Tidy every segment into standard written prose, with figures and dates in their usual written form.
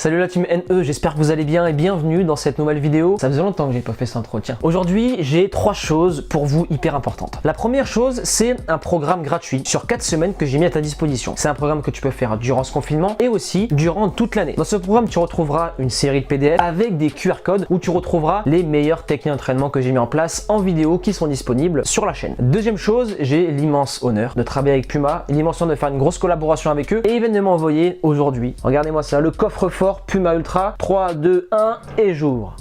Salut la team NE, j'espère que vous allez bien et bienvenue dans cette nouvelle vidéo. Ça faisait longtemps que j'ai pas fait cet entretien. Aujourd'hui, j'ai 3 choses pour vous hyper importantes. La première chose, c'est un programme gratuit sur 4 semaines que j'ai mis à ta disposition. C'est un programme que tu peux faire durant ce confinement et aussi durant toute l'année. Dans ce programme, tu retrouveras une série de PDF avec des QR codes où tu retrouveras les meilleures techniques d'entraînement que j'ai mis en place en vidéo qui sont disponibles sur la chaîne. Deuxième chose, j'ai l'immense honneur de travailler avec Puma, l'immense honneur de faire une grosse collaboration avec eux et ils viennent de m'envoyer aujourd'hui, regardez-moi ça, le coffre-fort Puma Ultra. 3, 2, 1 et j'ouvre.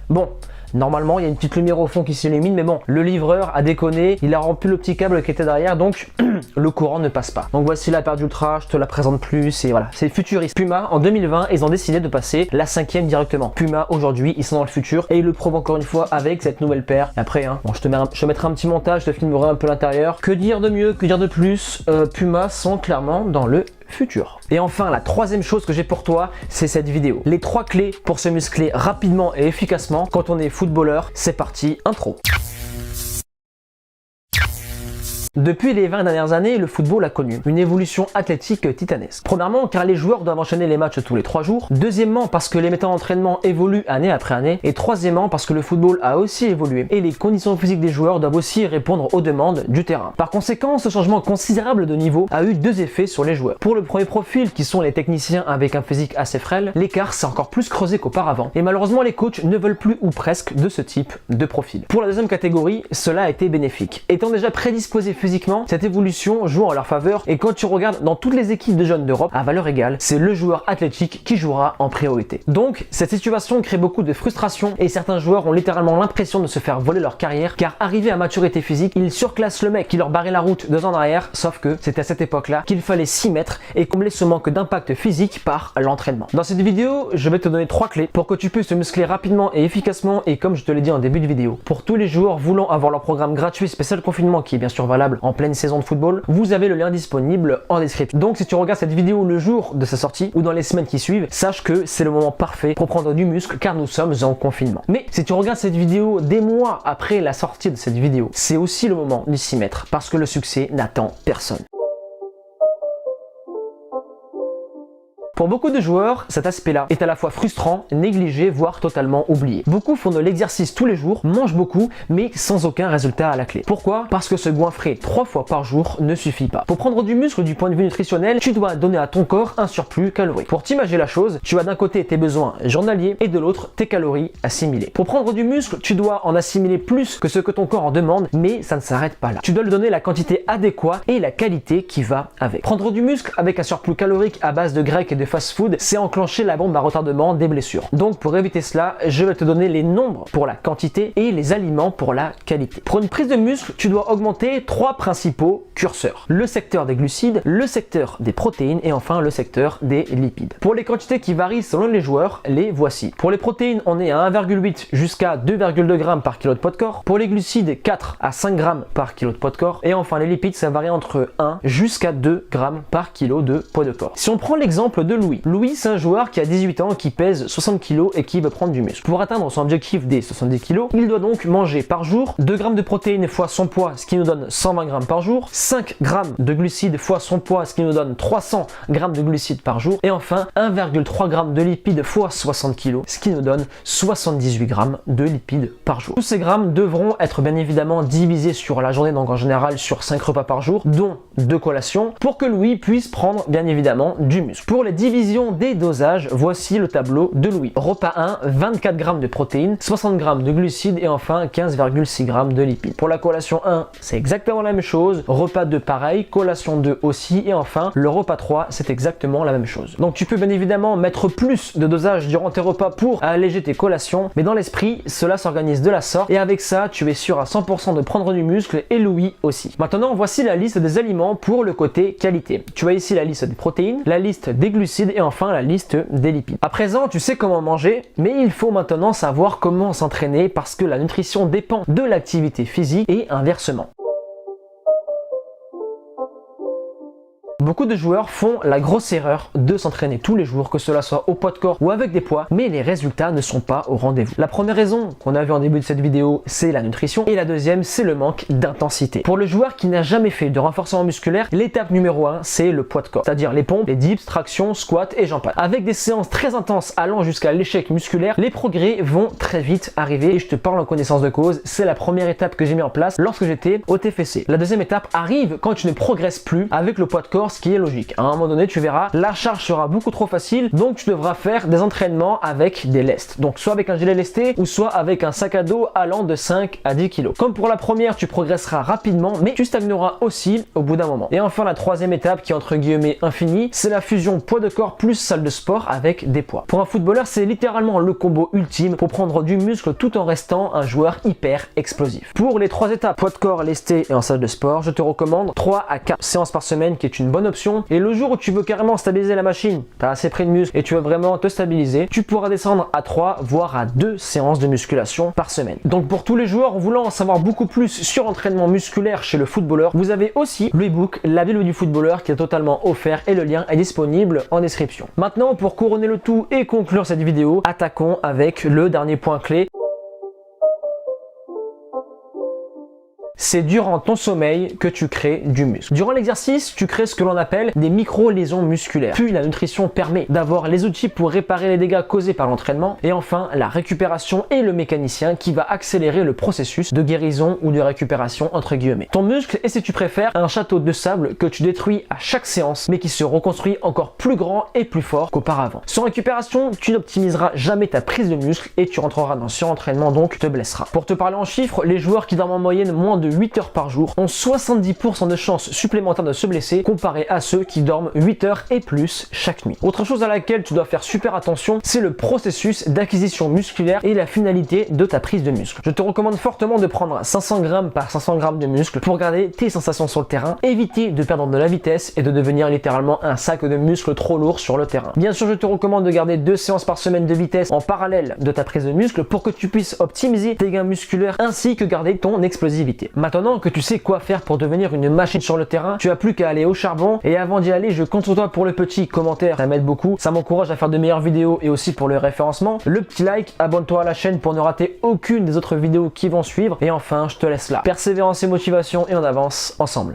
Bon, normalement il y a une petite lumière au fond qui s'illumine, mais bon, le livreur a déconné, il a rompu le petit câble qui était derrière, donc le courant ne passe pas. Donc voici la paire d'Ultra, je te la présente plus, et voilà, c'est futuriste. Puma, en 2020, ils ont décidé de passer la 5e directement. Puma, aujourd'hui, ils sont dans le futur, et ils le prouvent encore une fois avec cette nouvelle paire. Et après, bon, je mettrai un petit montage, je te filmerai un peu l'intérieur. Que dire de mieux, que dire de plus, Puma sont clairement dans le futur. Et enfin, la troisième chose que j'ai pour toi, c'est cette vidéo. Les 3 clés pour se muscler rapidement et efficacement quand on est footballeur. C'est parti, intro. Depuis les 20 dernières années, le football a connu une évolution athlétique titanesque. Premièrement, car les joueurs doivent enchaîner les matchs tous les 3 jours. Deuxièmement, parce que les méthodes d'entraînement évoluent année après année. Et troisièmement, parce que le football a aussi évolué. Et les conditions physiques des joueurs doivent aussi répondre aux demandes du terrain. Par conséquent, ce changement considérable de niveau a eu 2 effets sur les joueurs. Pour le premier profil, qui sont les techniciens avec un physique assez frêle, l'écart s'est encore plus creusé qu'auparavant. Et malheureusement, les coachs ne veulent plus ou presque de ce type de profil. Pour la deuxième catégorie, cela a été bénéfique. Étant déjà prédisposés physiquement, cette évolution joue en leur faveur et quand tu regardes dans toutes les équipes de jeunes d'Europe à valeur égale, c'est le joueur athlétique qui jouera en priorité. Donc cette situation crée beaucoup de frustration et certains joueurs ont littéralement l'impression de se faire voler leur carrière car arrivés à maturité physique, ils surclassent le mec qui leur barrait la route 2 ans en arrière, sauf que c'était à cette époque-là qu'il fallait s'y mettre et combler ce manque d'impact physique par l'entraînement. Dans cette vidéo, je vais te donner 3 clés pour que tu puisses te muscler rapidement et efficacement et comme je te l'ai dit en début de vidéo, pour tous les joueurs voulant avoir leur programme gratuit spécial confinement qui est bien sûr valable en pleine saison de football, vous avez le lien disponible en description. Donc si tu regardes cette vidéo le jour de sa sortie ou dans les semaines qui suivent, sache que c'est le moment parfait pour prendre du muscle car nous sommes en confinement. Mais si tu regardes cette vidéo des mois après la sortie de cette vidéo, c'est aussi le moment de s'y mettre parce que le succès n'attend personne. Pour beaucoup de joueurs, cet aspect-là est à la fois frustrant, négligé, voire totalement oublié. Beaucoup font de l'exercice tous les jours, mangent beaucoup, mais sans aucun résultat à la clé. Pourquoi? Parce que se goinfrer 3 fois par jour ne suffit pas. Pour prendre du muscle du point de vue nutritionnel, tu dois donner à ton corps un surplus calorique. Pour t'imaginer la chose, tu as d'un côté tes besoins journaliers et de l'autre tes calories assimilées. Pour prendre du muscle, tu dois en assimiler plus que ce que ton corps en demande, mais ça ne s'arrête pas là. Tu dois lui donner la quantité adéquate et la qualité qui va avec. Prendre du muscle avec un surplus calorique à base de grec et de fast-food, c'est enclencher la bombe à retardement des blessures. Donc pour éviter cela, je vais te donner les nombres pour la quantité et les aliments pour la qualité. Pour une prise de muscle, tu dois augmenter 3 principaux curseurs. Le secteur des glucides, le secteur des protéines et enfin le secteur des lipides. Pour les quantités qui varient selon les joueurs, les voici. Pour les protéines, on est à 1,8 jusqu'à 2,2 g par kilo de poids de corps. Pour les glucides, 4 à 5 g par kilo de poids de corps. Et enfin les lipides, ça varie entre 1 jusqu'à 2 g par kilo de poids de corps. Si on prend l'exemple de Louis, c'est un joueur qui a 18 ans, qui pèse 60 kg et qui veut prendre du muscle. Pour atteindre son objectif des 70 kg, il doit donc manger par jour 2 g de protéines fois son poids, ce qui nous donne 120 g par jour, 5 g de glucides fois son poids, ce qui nous donne 300 g de glucides par jour, et enfin 1,3 g de lipides fois 60 kg, ce qui nous donne 78 g de lipides par jour. Tous ces grammes devront être bien évidemment divisés sur la journée, donc en général sur 5 repas par jour, dont 2 collations, pour que Louis puisse prendre bien évidemment du muscle. Pour les divisions des dosages, voici le tableau de Louis. Repas 1, 24 g de protéines, 60 g de glucides et enfin 15,6 g de lipides. Pour la collation 1, c'est exactement la même chose. Repas 2, pareil. Collation 2 aussi. Et enfin, le repas 3, c'est exactement la même chose. Donc tu peux bien évidemment mettre plus de dosage durant tes repas pour alléger tes collations, mais dans l'esprit, cela s'organise de la sorte et avec ça, tu es sûr à 100% de prendre du muscle et Louis aussi. Maintenant, voici la liste des aliments pour le côté qualité. Tu as ici la liste des protéines, la liste des glucides et enfin la liste des lipides. À présent, tu sais comment manger, mais il faut maintenant savoir comment s'entraîner parce que la nutrition dépend de l'activité physique et inversement. Beaucoup de joueurs font la grosse erreur de s'entraîner tous les jours, que cela soit au poids de corps ou avec des poids, mais les résultats ne sont pas au rendez-vous. La première raison qu'on a vu en début de cette vidéo, c'est la nutrition, et la deuxième, c'est le manque d'intensité. Pour le joueur qui n'a jamais fait de renforcement musculaire, l'étape numéro 1, c'est le poids de corps, c'est-à-dire les pompes, les dips, tractions, squats et j'en passe. Avec des séances très intenses allant jusqu'à l'échec musculaire, les progrès vont très vite arriver, et je te parle en connaissance de cause, c'est la première étape que j'ai mis en place lorsque j'étais au TFC. La deuxième étape arrive quand tu ne progresses plus avec le poids de corps, ce qui est logique. À un moment donné, tu verras, la charge sera beaucoup trop facile, donc tu devras faire des entraînements avec des lestes. Donc soit avec un gilet lesté ou soit avec un sac à dos allant de 5 à 10 kg. Comme pour la première, tu progresseras rapidement, mais tu stagneras aussi au bout d'un moment. Et enfin, la troisième étape qui est entre guillemets infinie, c'est la fusion poids de corps plus salle de sport avec des poids. Pour un footballeur, c'est littéralement le combo ultime pour prendre du muscle tout en restant un joueur hyper explosif. Pour les 3 étapes, poids de corps, lesté et en salle de sport, je te recommande 3 à 4 séances par semaine, qui est une bonne option. Et le jour où tu veux carrément stabiliser la machine, tu as assez pris de muscle et tu veux vraiment te stabiliser, tu pourras descendre à 3 voire à 2 séances de musculation par semaine. Donc pour tous les joueurs voulant en savoir beaucoup plus sur l'entraînement musculaire chez le footballeur, vous avez aussi le e-book La Bible du footballeur qui est totalement offert et le lien est disponible en description. Maintenant, pour couronner le tout et conclure cette vidéo, attaquons avec le dernier point clé. C'est durant ton sommeil que tu crées du muscle. Durant l'exercice, tu crées ce que l'on appelle des micro-lésions musculaires. Puis la nutrition permet d'avoir les outils pour réparer les dégâts causés par l'entraînement. Et enfin, la récupération et le mécanicien qui va accélérer le processus de guérison ou de récupération entre guillemets. Ton muscle est, si tu préfères, un château de sable que tu détruis à chaque séance, mais qui se reconstruit encore plus grand et plus fort qu'auparavant. Sans récupération, tu n'optimiseras jamais ta prise de muscle et tu rentreras dans surentraînement, donc tu te blesseras. Pour te parler en chiffres, les joueurs qui dorment en moyenne moins de 8 heures par jour ont 70% de chances supplémentaires de se blesser comparé à ceux qui dorment 8 heures et plus chaque nuit. Autre chose à laquelle tu dois faire super attention, c'est le processus d'acquisition musculaire et la finalité de ta prise de muscle. Je te recommande fortement de prendre 500 grammes par 500 grammes de muscle pour garder tes sensations sur le terrain, éviter de perdre de la vitesse et de devenir littéralement un sac de muscles trop lourd sur le terrain. Bien sûr, je te recommande de garder 2 séances par semaine de vitesse en parallèle de ta prise de muscle pour que tu puisses optimiser tes gains musculaires ainsi que garder ton explosivité. Maintenant que tu sais quoi faire pour devenir une machine sur le terrain, tu as plus qu'à aller au charbon. Et avant d'y aller, je compte sur toi pour le petit commentaire, ça m'aide beaucoup, ça m'encourage à faire de meilleures vidéos et aussi pour le référencement. Le petit like, abonne-toi à la chaîne pour ne rater aucune des autres vidéos qui vont suivre. Et enfin, je te laisse là. Persévérance et motivation et on avance ensemble.